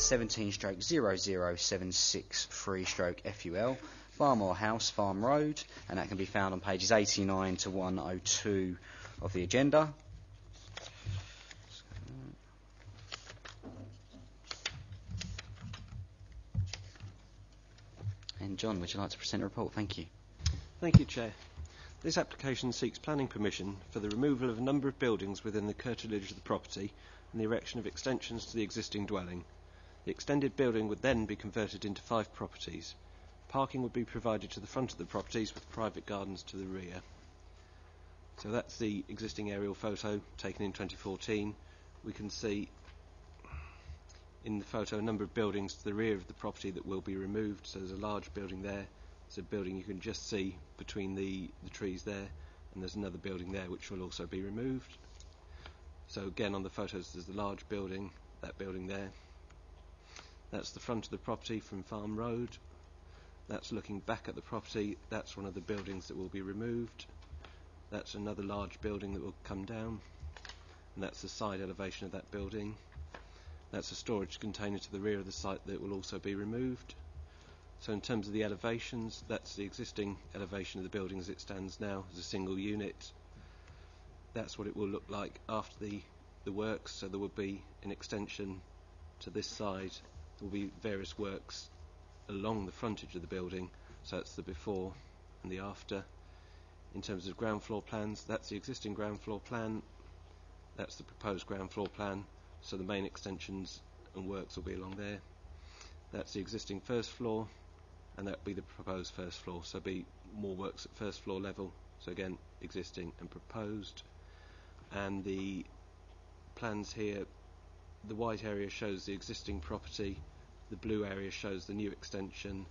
17/0076/FUL, Farmore House, Farm Road, and that can be found on pages 89 to 102 of the agenda. And John, would you like to present a report? Thank you. Thank you, Chair. This application seeks planning permission for the removal of a number of buildings within the curtilage of the property and the erection of extensions to the existing dwelling. The extended building would then be converted into 5 properties. Parking would be provided to the front of the properties with private gardens to the rear. So that's the existing aerial photo taken in 2014. We can see in the photo a number of buildings to the rear of the property that will be removed. So there's a large building there. There's a building you can just see between the trees there, and there's another building there which will also be removed. So again, on the photos there's the large building, that building there. That's the front of the property from Farm Road. That's looking back at the property. That's one of the buildings that will be removed. That's another large building that will come down, and that's the side elevation of that building. That's a storage container to the rear of the site that will also be removed. So in terms of the elevations, that's the existing elevation of the building as it stands now as a single unit. That's what it will look like after the works. So there will be an extension to this side. There will be various works along the frontage of the building. So that's the before and the after. In terms of ground floor plans, that's the existing ground floor plan. That's the proposed ground floor plan. So the main extensions and works will be along there. That's the existing first floor, and that will be the proposed first floor. So there'll be more works at first floor level. So again, existing and proposed. And the plans here, the white area shows the existing property, the blue area shows the new extension.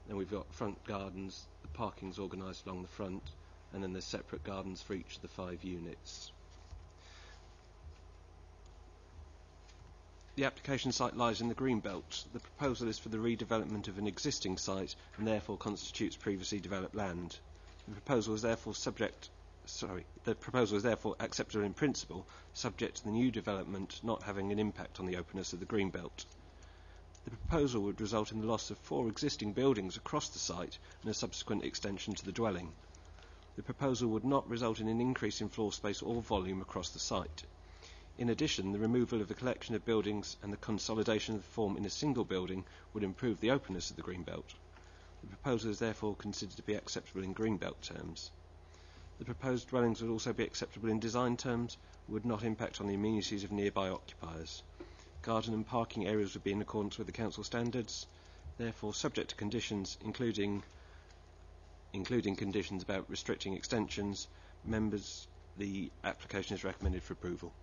Then we've got front gardens, the parking's organised along the front, and then there's separate gardens for each of the 5 units. The application site lies in the Greenbelt. The proposal is for the redevelopment of an existing site and therefore constitutes previously developed land. The proposal is therefore acceptable in principle, subject to the new development not having an impact on the openness of the Greenbelt. The proposal would result in the loss of 4 existing buildings across the site and a subsequent extension to the dwelling. The proposal would not result in an increase in floor space or volume across the site. In addition, the removal of a collection of buildings and the consolidation of the form in a single building would improve the openness of the Greenbelt. The proposal is therefore considered to be acceptable in Greenbelt terms. The proposed dwellings would also be acceptable in design terms, would not impact on the amenities of nearby occupiers. Garden and parking areas would be in accordance with the council standards, therefore subject to conditions including conditions about restricting extensions. Members, the application is recommended for approval.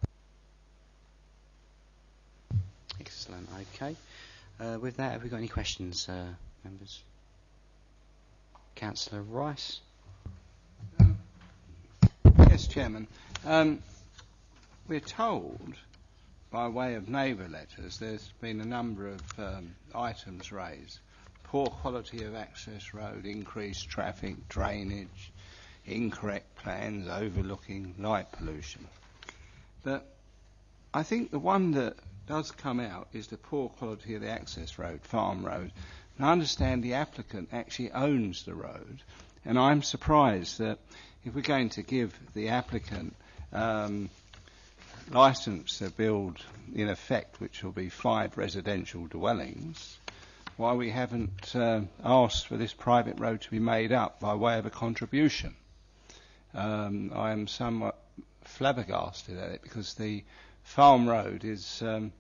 Excellent. Okay. With that, have we got any questions, members? Councillor Rice. Yes, Chairman. We're told, by way of neighbour letters, there's been a number of items raised. Poor quality of access road, increased traffic, drainage, incorrect plans, overlooking, light pollution. But I think the one that does come out is the poor quality of the access road, Farm Road. And I understand the applicant actually owns the road, and I'm surprised that if we're going to give the applicant licence to build, in effect, which will be 5 residential dwellings, why we haven't asked for this private road to be made up by way of a contribution. I am somewhat flabbergasted at it, because the Farm Road is a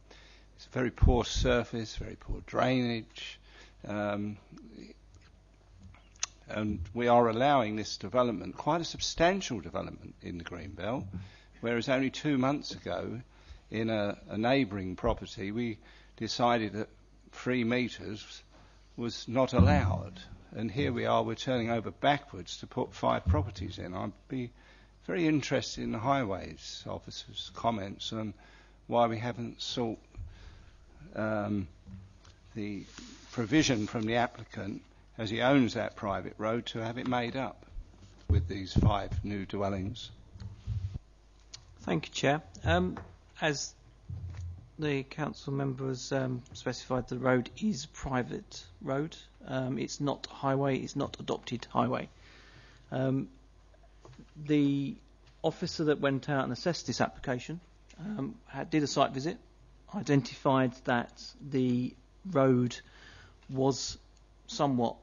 very poor surface, very poor drainage, and we are allowing this development, quite a substantial development in the Greenbelt, whereas only 2 months ago in a neighbouring property we decided that 3 metres was not allowed, and here we are, we're turning over backwards to put 5 properties in. I'd be very interested in the highways officer's comments on why we haven't sought the provision from the applicant, as he owns that private road, to have it made up with these 5 new dwellings. Thank you, Chair. As the council members specified the road is private road. It's not highway. It's not adopted highway. The officer that went out and assessed this application did a site visit, identified that the road was somewhat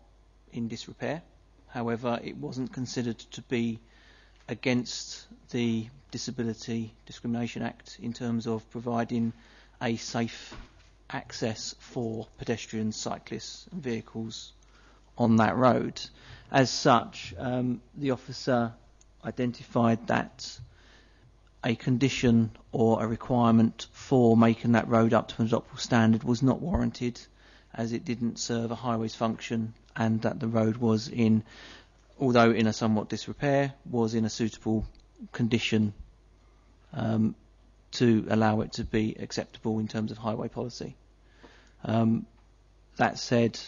in disrepair. However, it wasn't considered to be against the Disability Discrimination Act in terms of providing a safe access for pedestrians, cyclists and vehicles on that road. As such, the officer identified that a condition or a requirement for making that road up to an adoptable standard was not warranted, as it didn't serve a highways function, and that the road was although in a somewhat disrepair, was in a suitable condition to allow it to be acceptable in terms of highway policy. That said,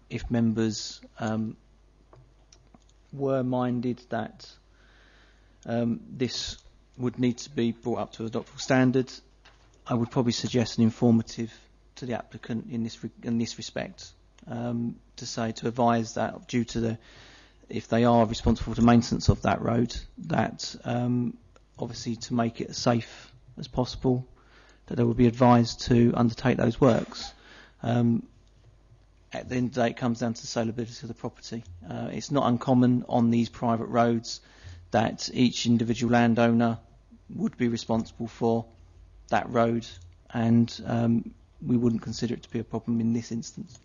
if members were minded that this would need to be brought up to adoptable standard, I would probably suggest an informative to the applicant in this respect, to advise that due to if they are responsible for maintenance of that road, that obviously to make it as safe as possible, that they would be advised to undertake those works. At the end of the day, it comes down to the saleability of the property. It's not uncommon on these private roads that each individual landowner would be responsible for that road, and we wouldn't consider it to be a problem in this instance.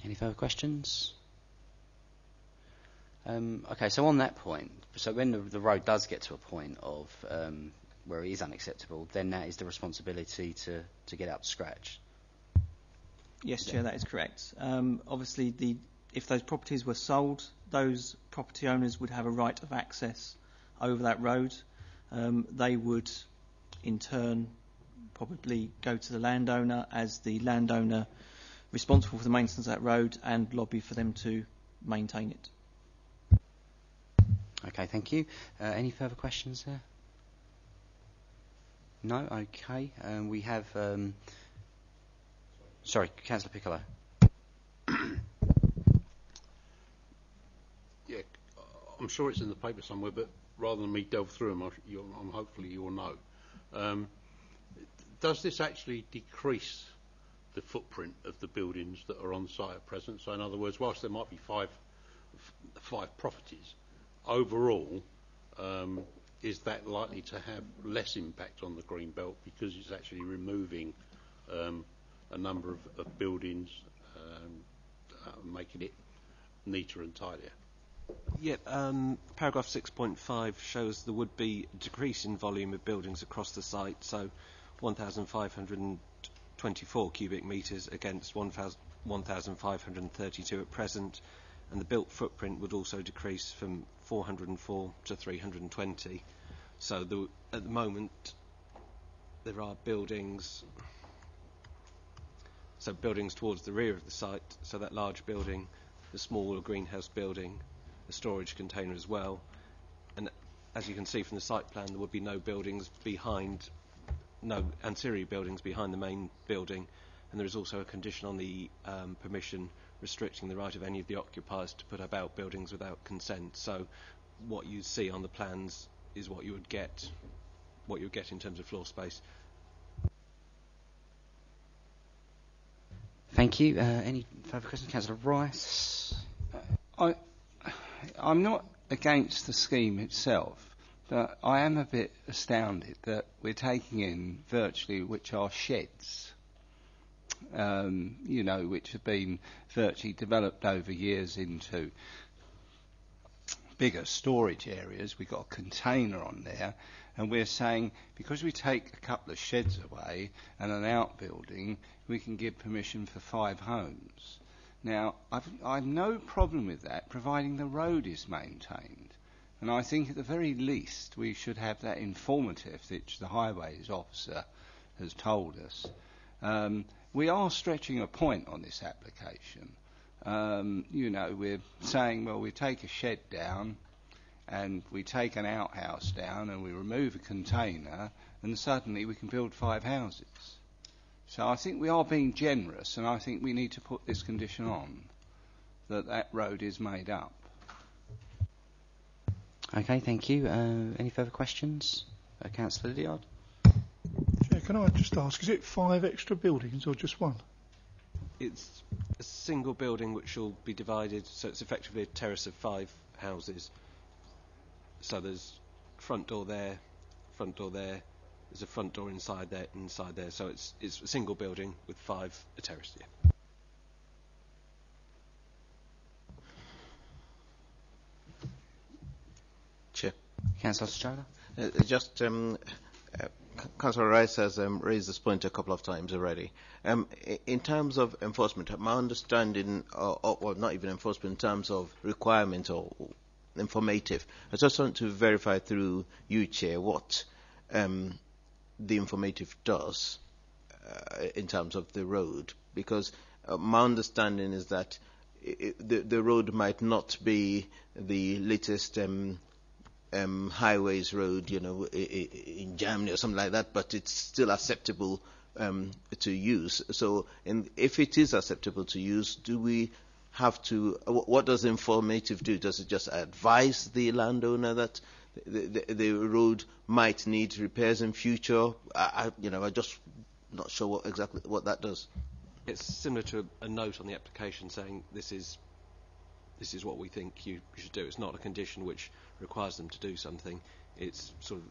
Any further questions? Okay, so on that point, so when the road does get to a point of where it is unacceptable, then that is the responsibility to get it up to scratch. Yes, Chair, that is correct. Obviously, if those properties were sold, those property owners would have a right of access over that road. They would, in turn, probably go to the landowner as the landowner responsible for the maintenance of that road and lobby for them to maintain it. Okay, thank you. Any further questions there? No? Okay. We have... sorry, Councillor Piccolo. Yeah, I'm sure it's in the paper somewhere, but rather than me delve through them, hopefully you'll know. Does this actually decrease the footprint of the buildings that are on site at present? So in other words, whilst there might be five properties, overall, is that likely to have less impact on the green belt because it's actually removing a number of buildings, making it neater and tidier? Yeah, paragraph 6.5 shows there would be a decrease in volume of buildings across the site, so 1,524 cubic metres against 1,532 at present, and the built footprint would also decrease from 404 to 320. So at the moment there are buildings towards the rear of the site, so that large building, the smaller greenhouse building, the storage container as well, and as you can see from the site plan, there would be no ancillary buildings behind the main building, and there is also a condition on the permission restricting the right of any of the occupiers to put up outbuildings without consent. So what you see on the plans is what you would get in terms of floor space. Thank you. Any further questions? Councillor Rice? I'm not against the scheme itself, but I am a bit astounded that we're taking in virtually which are sheds, which have been virtually developed over years into bigger storage areas. We've got a container on there, and we're saying because we take a couple of sheds away and an outbuilding, we can give permission for 5 homes. Now, I've no problem with that, providing the road is maintained. And I think at the very least we should have that informative, which the highways officer has told us. We are stretching a point on this application. We're saying, well, we take a shed down and we take an outhouse down and we remove a container, and suddenly we can build 5 houses. So I think we are being generous, and I think we need to put this condition on, that road is made up. Okay, thank you. Any further questions? Councillor Lydiard? Chair, can I just ask, is it 5 extra buildings or just one? It's a single building which will be divided, so it's effectively a terrace of 5 houses. So there's front door there, there's a front door inside there, so it's a single building with 5, a terrace, yeah. Chair. Councillor Stroller? Councillor Rice has raised this point a couple of times already. In terms of enforcement, my understanding, or not even enforcement, in terms of requirement or informative, I just want to verify through you, Chair, what the informative does in terms of the road, because my understanding is that the road might not be the latest highways road, in Germany or something like that, but it's still acceptable to use. So, if it is acceptable to use, do we have to? What does the informative do? Does it just advise the landowner that the road might need repairs in future? I'm just not sure exactly what that does. It's similar to a note on the application saying this is what we think you should do. It's not a condition which requires them to do something. It's sort of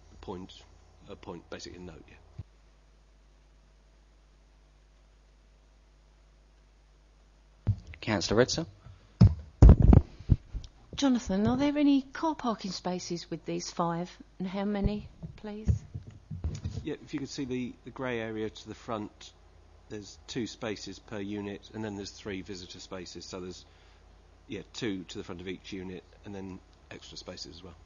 a point, basically a note, yeah. Councillor Redser? Jonathan, are there any car parking spaces with these 5, and how many, please? Yeah, if you could see the grey area to the front, there's 2 spaces per unit, and then there's 3 visitor spaces, so there's 2 to the front of each unit, and then extra spaces as well.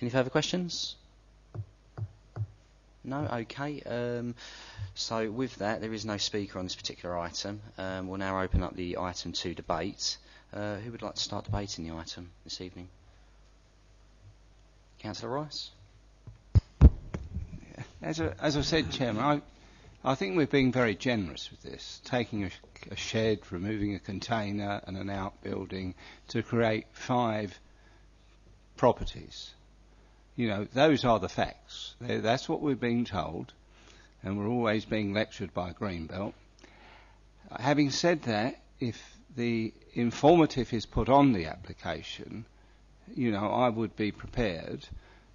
Any further questions? No? Okay. So with that, there is no speaker on this particular item. We'll now open up the item to debate. Who would like to start debating the item this evening? Councillor Rice? As I said, Chairman, I think we're being very generous with this, taking a shed, removing a container and an outbuilding to create 5 properties. Those are the facts. That's what we're being told, and we're always being lectured by Greenbelt. Having said that, if the informative is put on the application, I would be prepared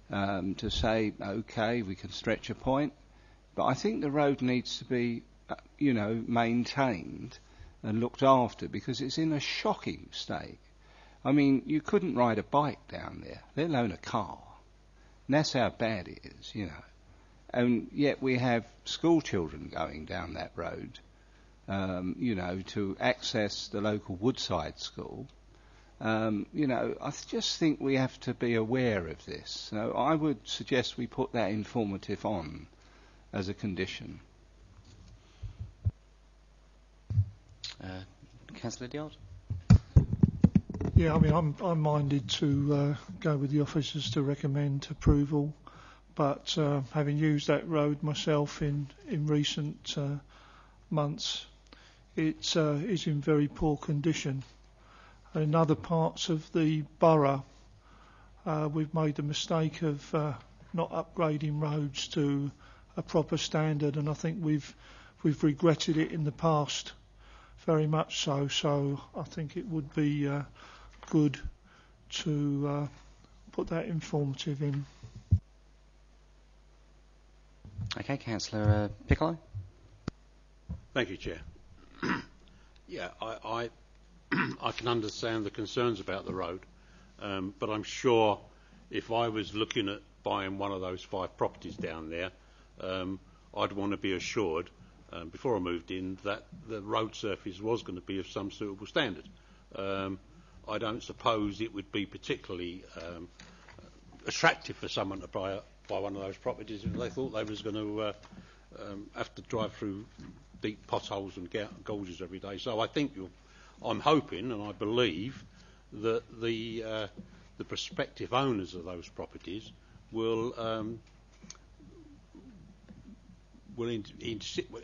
to say, OK, we can stretch a point, but I think the road needs to be, maintained and looked after, because it's in a shocking state. I mean, you couldn't ride a bike down there, let alone a car. And that's how bad it is, And yet we have school children going down that road, to access the local Woodside school. I just think we have to be aware of this. So I would suggest we put that informative on as a condition. Councillor Lydiard? Yeah, I mean, I'm minded to go with the officers to recommend approval, but having used that road myself in recent months, it is in very poor condition. In other parts of the borough, we've made the mistake of not upgrading roads to a proper standard, and I think we've regretted it in the past, very much so. So I think it would be good to put that informative in. Okay, Councillor Piccolo? Thank you, Chair. Yeah, I can understand the concerns about the road, but I'm sure if I was looking at buying one of those 5 properties down there, I'd want to be assured before I moved in that the road surface was going to be of some suitable standard. I don't suppose it would be particularly attractive for someone to buy buy one of those properties if they thought they was going to have to drive through deep potholes and gouges every day. So I think I'm hoping and I believe that the prospective owners of those properties will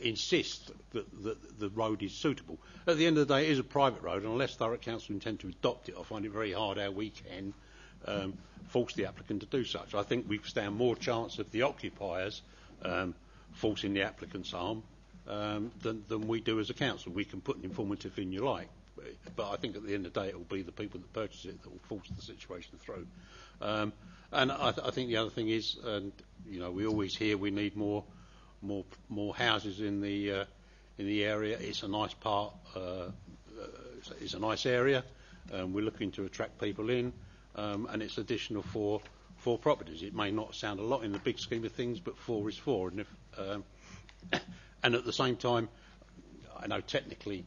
insist that the road is suitable. At the end of the day, it is a private road, and unless Thurrock Council intend to adopt it, I find it very hard how we can force the applicant to do such. I think we stand more chance of the occupiers forcing the applicant's arm than we do as a council. We can put an informative in you like, but I think at the end of the day it will be the people that purchase it that will force the situation through. And I think the other thing is, and we always hear we need more houses in the area. It's a nice part. It's a nice area. We're looking to attract people in, and it's additional for 4 properties. It may not sound a lot in the big scheme of things, but 4 is 4. And and at the same time, I know technically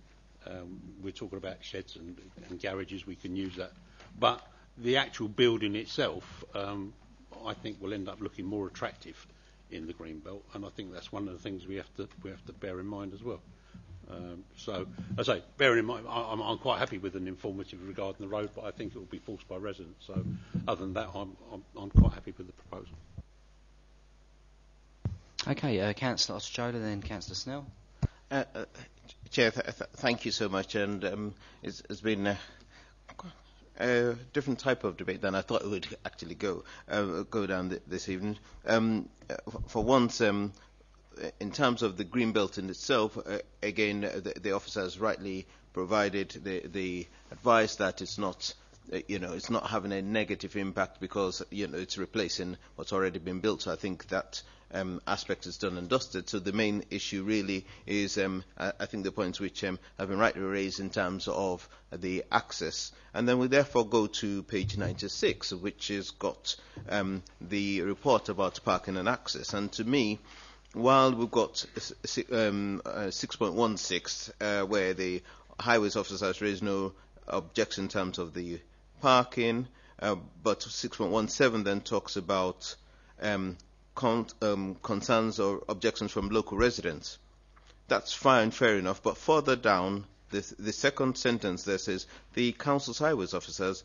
we're talking about sheds and garages. We can use that, but the actual building itself, I think, will end up looking more attractive in the green belt, and I think that's one of the things we have to bear in mind as well. So, as I say, bearing in mind, I'm quite happy with an informative regarding the road, but I think it will be forced by residents. So, other than that, I'm quite happy with the proposal. Okay, Councillor Ostojola, then Councillor Snell. Chair, thank you so much, and it's been a different type of debate than I thought it would actually go down this evening. For once, in terms of the green belt in itself, again, the officer has rightly provided the advice that it's not, it's not having a negative impact because it's replacing what's already been built. So I think that aspect is done and dusted. So the main issue really is, I think, the points which have been rightly raised in terms of the access. And then we therefore go to page 96, which has got the report about parking and access. And to me, while we've got 6.16, where the highways officer has raised no objection in terms of the parking, but 6.17 then talks about concerns or objections from local residents. That's fine, fair enough, but further down, the second sentence there says, the council's highways officers,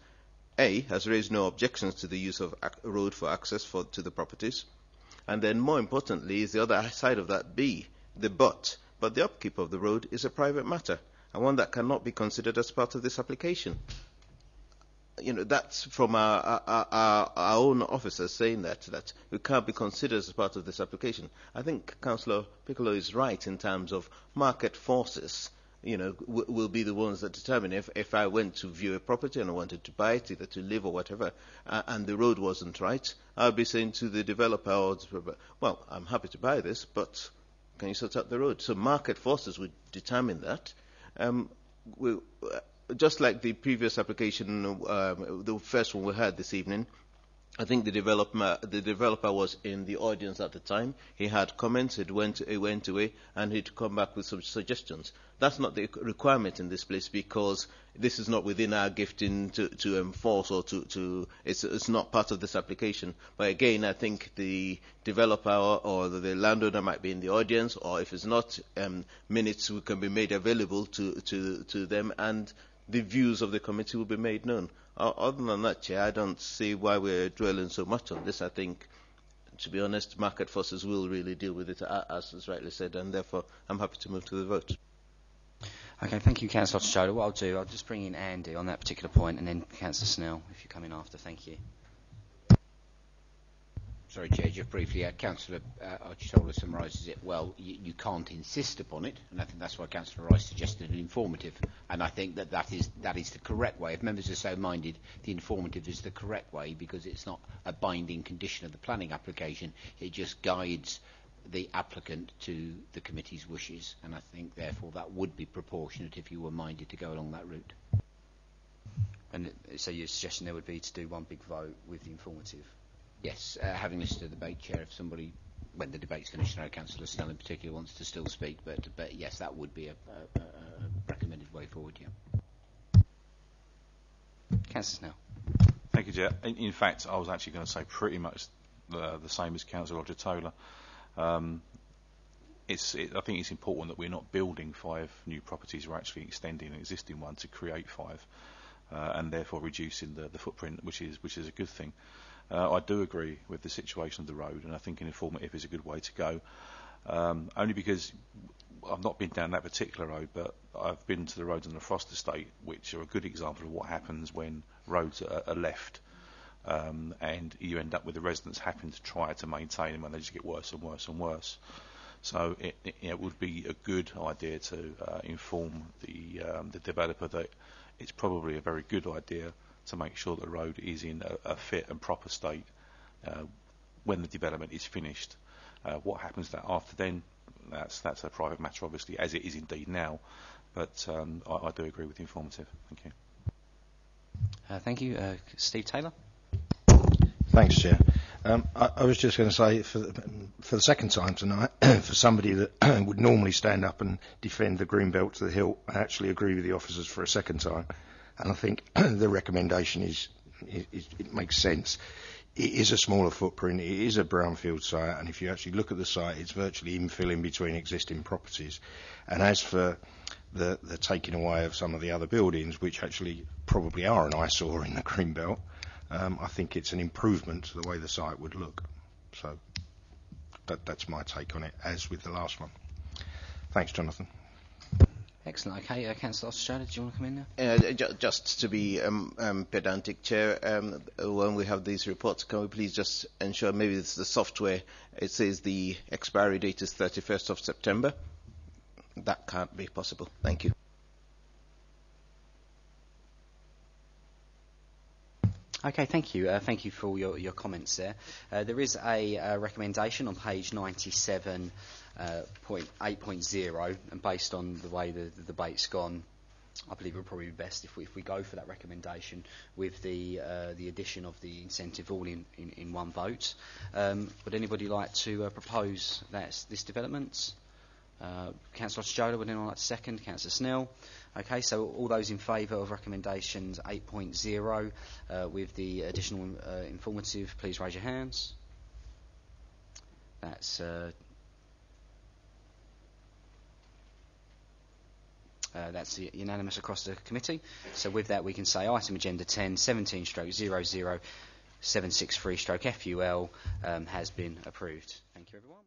A, has raised no objections to the use of road for access to the properties. And then more importantly is the other side of that, B, the but the upkeep of the road is a private matter, and one that cannot be considered as part of this application. That's from our own officers saying that we can't be considered as part of this application. I think Councillor Piccolo is right in terms of market forces. Will be the ones that determine if I went to view a property and I wanted to buy it, either to live or whatever, and the road wasn't right, I'll be saying to the developer, well, I'm happy to buy this, but can you sort out the road? So market forces would determine that. Just like the previous application, the first one we had this evening, I think the developer was in the audience at the time. He had comments, it went away, and he'd come back with some suggestions. That's not the requirement in this place, because this is not within our gifting to enforce or it's not part of this application. But again, I think the developer or the landowner might be in the audience, or if it's not, minutes can be made available to them, and the views of the committee will be made known. Other than that, Chair, I don't see why we're dwelling so much on this. I think, to be honest, market forces will really deal with it, as is rightly said, and therefore I'm happy to move to the vote. Okay, thank you, Councillor Ostojola. What I'll do, I'll just bring in Andy on that particular point, and then Councillor Snell, if you come in after. Thank you. Sorry, Chair, just briefly, Councillor Ostojola summarises it well. You can't insist upon it, and I think that's why Councillor Rice suggested an informative, and I think that is the correct way. If members are so minded, the informative is the correct way, because it's not a binding condition of the planning application. It just guides the applicant to the committee's wishes, and I think, therefore, that would be proportionate if you were minded to go along that route. And so your suggestion there would be to do one big vote with the informative? Yes, having listened to the debate, Chair, if somebody, when the debate's finished, I know Councillor Snell in particular wants to still speak, but yes, that would be a recommended way forward, yeah. Councillor Snell. Thank you, Chair. In fact, I was actually going to say pretty much the same as Councillor Roger-Taylor. I think it's important that we're not building 5 new properties, we're actually extending an existing one to create 5, and therefore reducing the footprint, which is a good thing. I do agree with the situation of the road, and I think an informative is a good way to go, only because I've not been down that particular road, but I've been to the roads on the Frost Estate, which are a good example of what happens when roads are left, and you end up with the residents having to try to maintain them, and they just get worse and worse and worse. So it would be a good idea to inform the developer that it's probably a very good idea to make sure the road is in a fit and proper state when the development is finished. What happens after then, that's a private matter, obviously, as it is indeed now. But I do agree with the informative. Thank you. Thank you. Steve Taylor. Thanks, Chair. I was just going to say, for the second time tonight, for somebody that would normally stand up and defend the green belt to the hilt, I actually agree with the officers for a second time, and I think the recommendation it makes sense. It is a smaller footprint, it is a brownfield site, and if you actually look at the site, it's virtually infilling between existing properties. And as for the taking away of some of the other buildings, which actually probably are an eyesore in the green belt, I think it's an improvement to the way the site would look. So that's my take on it, as with the last one. Thanks, Jonathan. Excellent. Okay, Councillor Ostrander, do you want to come in now? Just to be pedantic, Chair, when we have these reports, can we please just ensure, maybe it's the software, it says the expiry date is 31st of September. That can't be possible. Thank you. Okay, thank you. Thank you for all your comments there. There is a recommendation on page 97.8.0, and based on the way the debate's gone, I believe it would probably be best if we go for that recommendation with the addition of the incentive all in one vote. Would anybody like to propose this development? Councillor Ochola, would anyone like to second? Councillor Snell. Okay, so all those in favour of recommendations 8.0 with the additional informative, please raise your hands. That's unanimous across the committee. So with that, we can say item agenda 10, 17/00 763/FUL has been approved. Thank you, everyone.